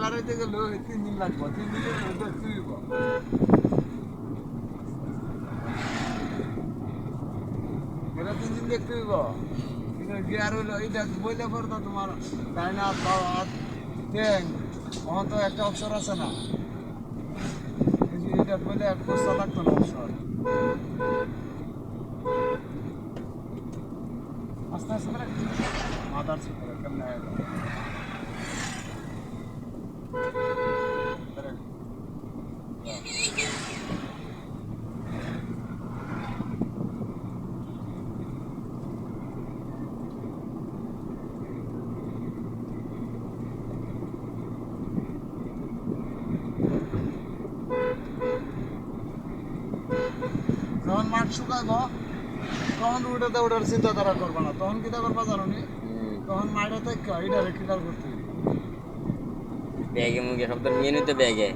লারাইতে গেল 3 দিন লাগবে 3 দিনের মধ্যে তুইব এটা 3 দিন দেখতে হইব কিন্তু গিয়ার হইলো এইটা বইলে পর তো তোমার ডাইনা হাত ট্যাং আমার তো একটা অপশন আছে না এটা বইলে এক বস্তা লাগতো না অপশন আস্তে আস্তে করে মাদার সুপার কেমন যখন মাঠ শুকাইব তখন উঠাতে ওঠার চিন্তাধারা করবো না তখন কিতা করবা জানো নি তখন মাঠে থেকে এটা ক্লিয়ার করতে ব্যাগে মুগে সব তো মেনুতে ব্যাগে